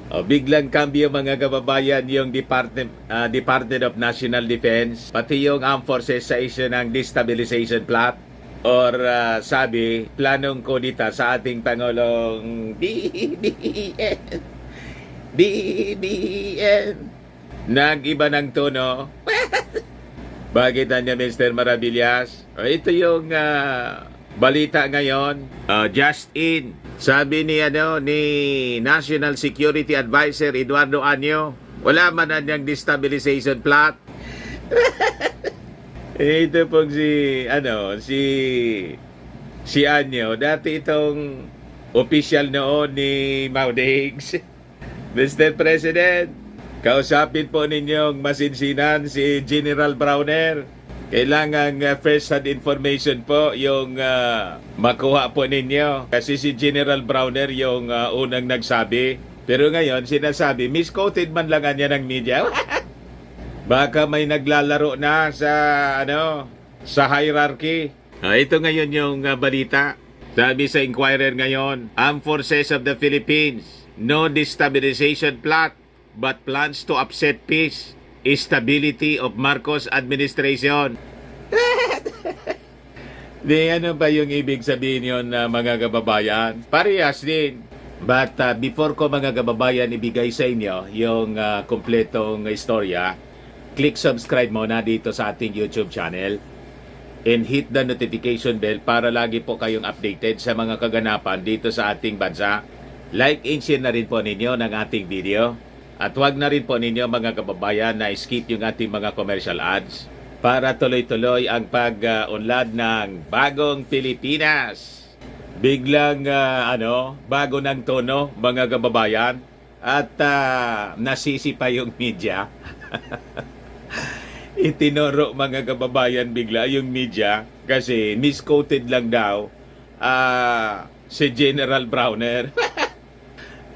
Biglang kambyo mga kababayan yung Department of National Defense, pati yung Armed Forces sa issue ng destabilization plot or sabi, planong kudita sa ating Pangulong BBM. BBM. Nag-iba ng tono. Bakit niya Mr. Maravillas? Ito yung balita ngayon. Just in. Sabi ni National Security Advisor Eduardo Anyo, wala man na niyang destabilization plot. Ito pong si Anyo, dati itong official noon ni Maudigs. Mr. President, kausapin po ninyong masinsinan si General Browner. Kailangan first-hand information po yung makuha po ninyo. Kasi si General Browner yung unang nagsabi. Pero ngayon, sinasabi, misquoted man lang niya ng media. Baka may naglalaro na sa hierarchy. Ito ngayon yung balita. Sabi sa Inquirer ngayon, Armed Forces of the Philippines, no destabilization plot, but plans to upset peace. Stability of Marcos administration. Ano ba yung ibig sabihin yun, mga kababayan? Parehas din. But before ko mga kababayan ibigay sa inyo yung kompletong istorya, click subscribe muna dito sa ating YouTube channel and hit the notification bell para lagi po kayong updated sa mga kaganapan dito sa ating bansa. Like and share na rin po ninyo ng ating video. At huwag na rin po ninyo mga kababayan na skip yung ating mga commercial ads para tuloy-tuloy ang pag-unlad ng bagong Pilipinas. Biglang bago ng tono mga kababayan at nasisi pa yung media. Itinuro mga kababayan bigla yung media kasi misquoted lang daw si General Browner.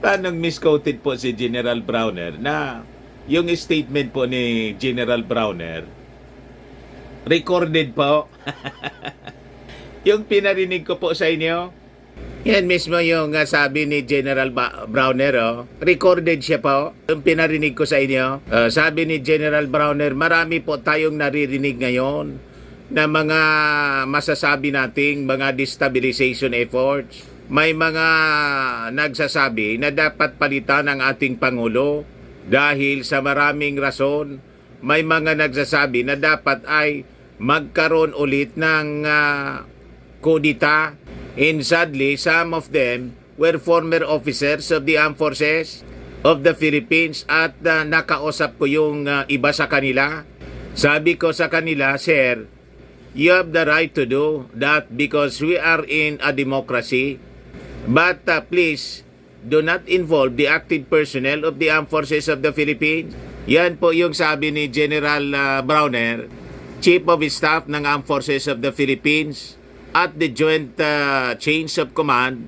Paano misquoted po si General Browner na yung statement po ni General Browner recorded po. Yung pinarinig ko po sa inyo, yan mismo yung sabi ni General Browner, recorded siya po. Yung pinarinig ko sa inyo, sabi ni General Browner, marami po tayong naririnig ngayon na mga masasabi nating mga destabilization efforts. May mga nagsasabi na dapat palitan ang ating Pangulo dahil sa maraming rason. May mga nagsasabi na dapat ay magkaroon ulit ng kudita. And sadly, some of them were former officers of the Armed Forces of the Philippines at nakausap ko yung iba sa kanila. Sabi ko sa kanila, Sir, you have the right to do that because we are in a democracy. But please, do not involve the active personnel of the Armed Forces of the Philippines. Yan po yung sabi ni General Browner, Chief of Staff ng Armed Forces of the Philippines at the Joint Chains of Command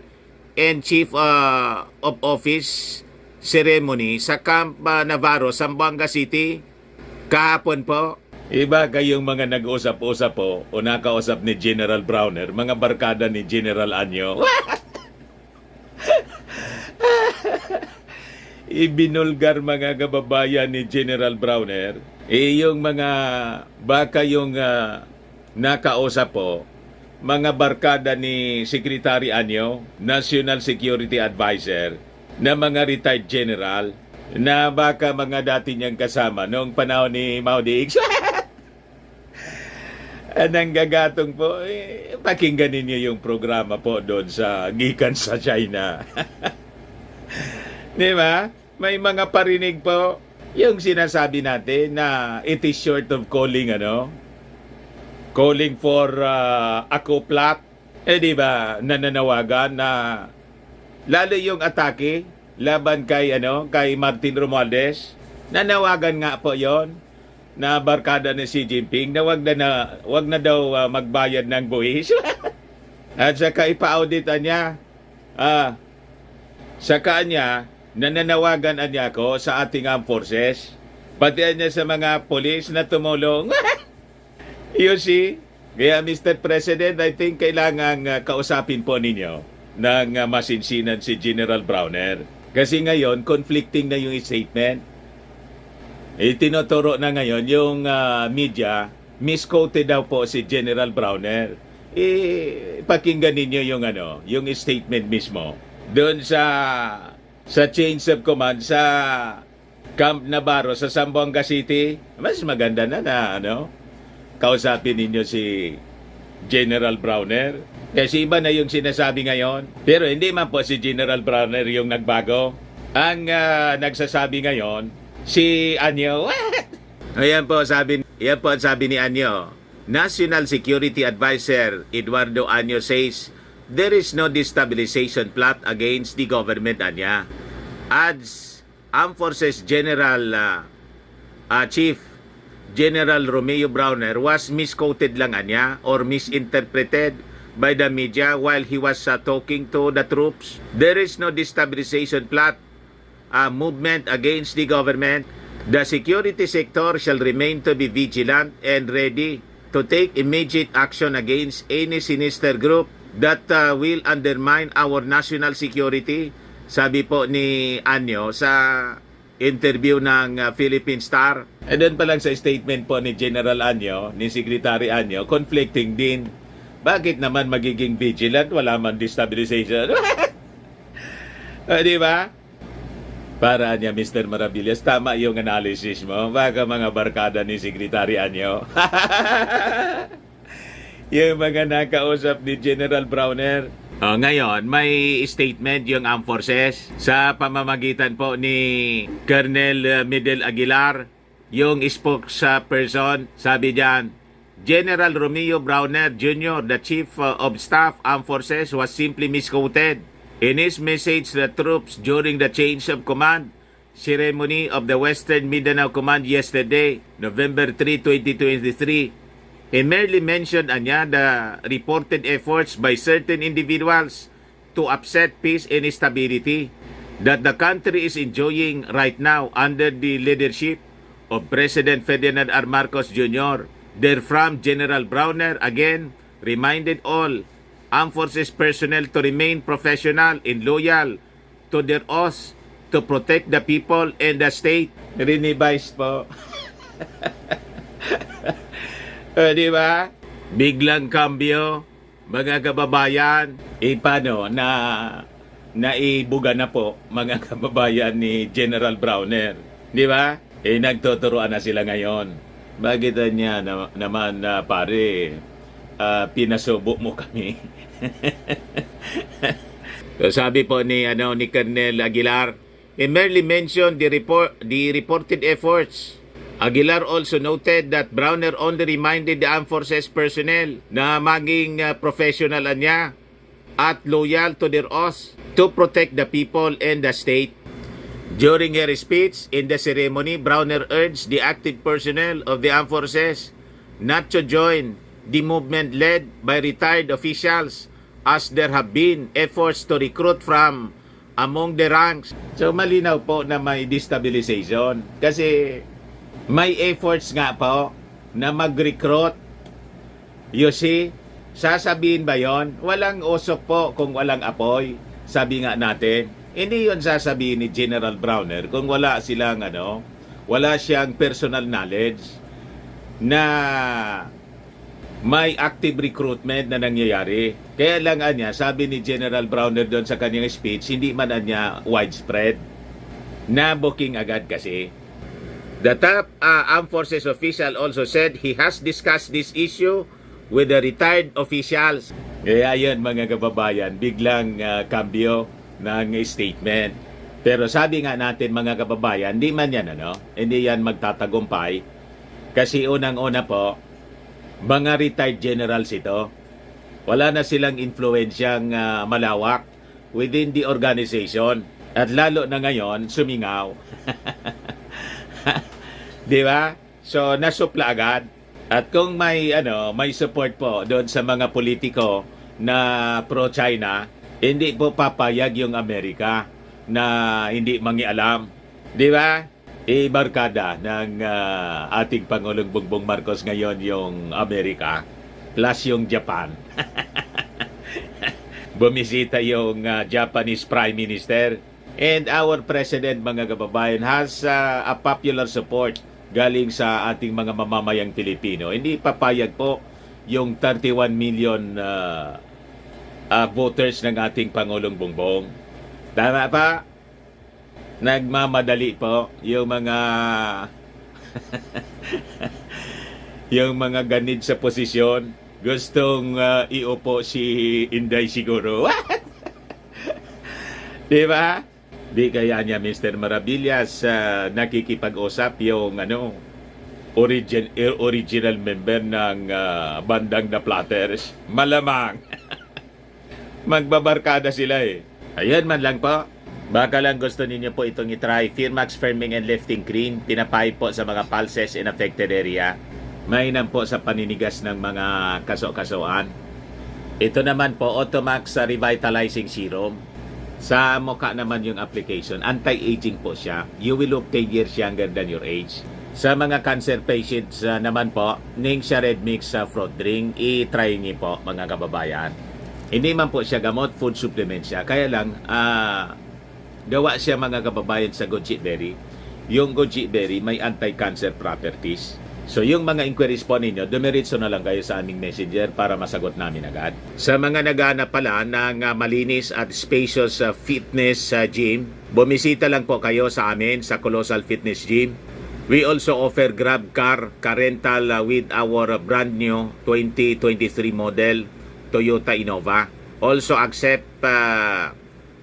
and Chief of Office Ceremony sa Camp Navarro, Zamboanga City. Kahapon po. Iba kayong mga nag-usap-usap po o nakausap ni General Browner, mga barkada ni General Anyo. Ibinulgar mga kababayan ni General Browner, yung mga baka yung nakausap po, mga barkada ni Secretary Anyo, National Security Advisor, na mga retired general, na baka mga dati niyang kasama noong panahon ni Maudigs. Anang gagatong po, pakinggan ninyo yung programa po doon sa Gikan sa China. Di ba? May mga parinig po yung sinasabi natin na it is short of calling calling for a coup plot. Di ba? Nananawagan na lalo yung atake laban kay Martin Romualdez. Nanawagan nga po yon na barkada ni Xi Jinping na wag na daw magbayad ng buwis. At saka ipa-auditan niya. Sa kanya, nananawagan niya ako sa ating armed forces. Pati niya sa mga polis na tumulong. You see? Kaya Mr. President, I think kailangan kausapin po ninyo ng masinsinan si General Browner. Kasi ngayon, conflicting na yung statement. Tinuturo na ngayon yung media, misquoted daw po si General Browner. Pakinggan ninyo yung statement mismo. Doon sa change of command sa Camp Navarro sa Zamboanga City, mas maganda na kausapin ninyo si General Browner. Kasi iba na yung sinasabi ngayon. Pero hindi man po si General Browner yung nagbago. Ang nagsasabi ngayon, si Anyo. Yan po ang sabi ni Anyo. National Security Advisor Eduardo Anyo says there is no destabilization plot against the government, Anya. Adds Armed Forces General Chief General Romeo Browner was misquoted lang, Anya, or misinterpreted by the media while he was talking to the troops. There is no destabilization plot movement against the government. The security sector shall remain to be vigilant and ready to take immediate action against any sinister group that will undermine our national security. Sabi po ni Anyo sa interview ng Philippine Star. And doon pa lang sa statement po ni General Anyo, ni Secretary Anyo, conflicting din. Bakit naman magiging vigilant? Wala man destabilization. Di ba? Para niya, Mr. Maravillas, tama yung analysis mo. Baka mga barkada ni Secretary Anyo. Yung mga nakausap ni General Browner. Ngayon, may statement yung Armed Forces sa pamamagitan po ni Colonel Miguel Aguilar, yung spokesperson. Sabi diyan, General Romeo Browner Jr., the Chief of Staff Armed Forces, was simply misquoted in his message to the troops during the change of command ceremony of the Western Mindanao Command yesterday, November 3, 2023. He merely mentioned the reported efforts by certain individuals to upset peace and stability that the country is enjoying right now under the leadership of President Ferdinand R. Marcos Jr. Therefrom, General Browner again reminded all Armed Forces personnel to remain professional and loyal to their oaths to protect the people and the state. Rinivise po. Di ba? Biglang kambyo, mga kababayan. Paano na naibuga na po mga kababayan ni General Browner. Di ba? Nagtuturuan na sila ngayon. Bakit niya naman pare, pinasubo mo kami. So, sabi po ni Colonel Aguilar, he merely mentioned the reported efforts. Aguilar also noted that Browner only reminded the Armed Forces personnel na maging professional niya at loyal to their oaths to protect the people and the state. During her speech in the ceremony, Browner urged the active personnel of the Armed Forces not to join the movement led by retired officials as there have been efforts to recruit from among the ranks. So malinaw po na may destabilization kasi may efforts nga po na mag-recruit. You see, sasabihin ba yon? Walang usok po kung walang apoy. Sabi nga natin, hindi yon sasabihin ni General Browner kung wala silang wala siyang personal knowledge na may active recruitment na nangyayari. Kaya lang niya, sabi ni General Browner doon sa kanyang speech, hindi man niya widespread na booking agad kasi. The top Armed Forces official also said he has discussed this issue with the retired officials. Kaya yun mga kababayan, biglang kambyo ng statement. Pero sabi nga natin mga kababayan, hindi man yan hindi yan magtatagumpay. Kasi unang-una po, mga retired generals ito. Wala na silang influensyang malawak within the organization. At lalo na ngayon, sumingaw. Di ba? So, nasupla agad. At kung may support po doon sa mga politiko na pro-China, hindi po papayag yung Amerika na hindi mangialam. Di ba? Barkada ng ating Pangulong Bongbong Marcos ngayon yung Amerika plus yung Japan. Bumisita yung Japanese Prime Minister. And our president, mga kababayan, has a popular support galing sa ating mga mamamayang Pilipino. Hindi papayag po yung 31 million voters ng ating Pangulong Bongbong. Tama pa? Nagmamadali po yung mga yung mga ganid sa posisyon. Gustong iupo si Inday siguro. Di ba? Di kaya niya Mr. Maravillas nakikipag-usap yung original member ng bandang The Platters. Malamang. Magbabarkada sila eh. Ayan man lang po. Baka lang gusto ninyo po itong itry. Firmax Firming and Lifting Cream. Pinapay po sa mga pulses in affected area. Mainam po sa paninigas ng mga kaso-kasoan. Ito naman po, Automax Revitalizing Serum. Sa mukha naman yung application, anti-aging po siya. You will look 10 years younger than your age. Sa mga cancer patients naman po, Ningxia Red Mix fruit drink, i-try niyo po mga kababayan. Hindi man po siya gamot, food supplement siya. Kaya lang, gawa siya mga kababayan sa goji berry. Yung goji berry may anti-cancer properties. So yung mga inquiries po ninyo, dumiritso na lang kayo sa aming messenger para masagot namin agad. Sa mga naghahanap pala ng malinis at spacious fitness gym, bumisita lang po kayo sa amin sa Colossal Fitness Gym. We also offer Grab car rental with our brand new 2023 model Toyota Innova. Also accept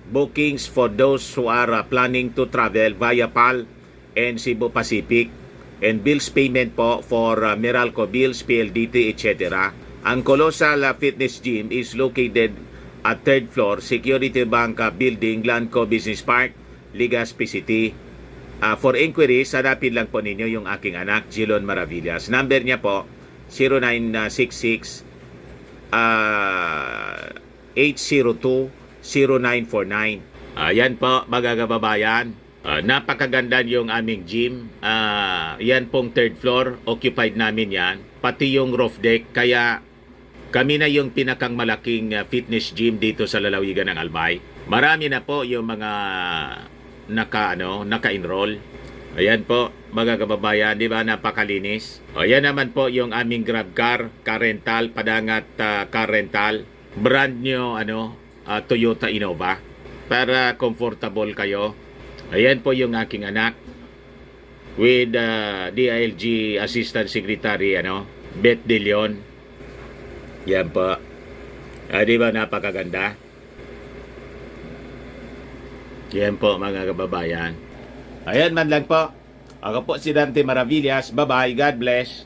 bookings for those who are planning to travel via PAL and Cebu Pacific. And bills payment po for Meralco Bills, PLDT, etc. Ang Colossal Fitness Gym is located at 3rd floor, Security Bank Building, Lanco Business Park, Legazpi City. For inquiries, hanapin lang po ninyo yung aking anak, Jilon Maravillas. Number niya po, 0966 802-0949. Yan po, mga kababayan. Napakaganda yung aming gym. Yan pong 3rd floor, occupied namin yan. Pati yung roof deck, kaya kami na yung pinakang malaking fitness gym dito sa lalawigan ng Albay. Marami na po yung mga naka-enroll. Ayan po, mga kababayan, di ba napakalinis? Yan naman po yung aming Grab car rental, Padangat car rental. Brand new Toyota Innova para comfortable kayo. Ayan po yung aking anak with DILG Assistant Secretary Beth De Leon. Yan po. Di ba napakaganda? Yan po mga kababayan. Ayan man lang po. Ako po si Dante Maravillas. Bye-bye. God bless.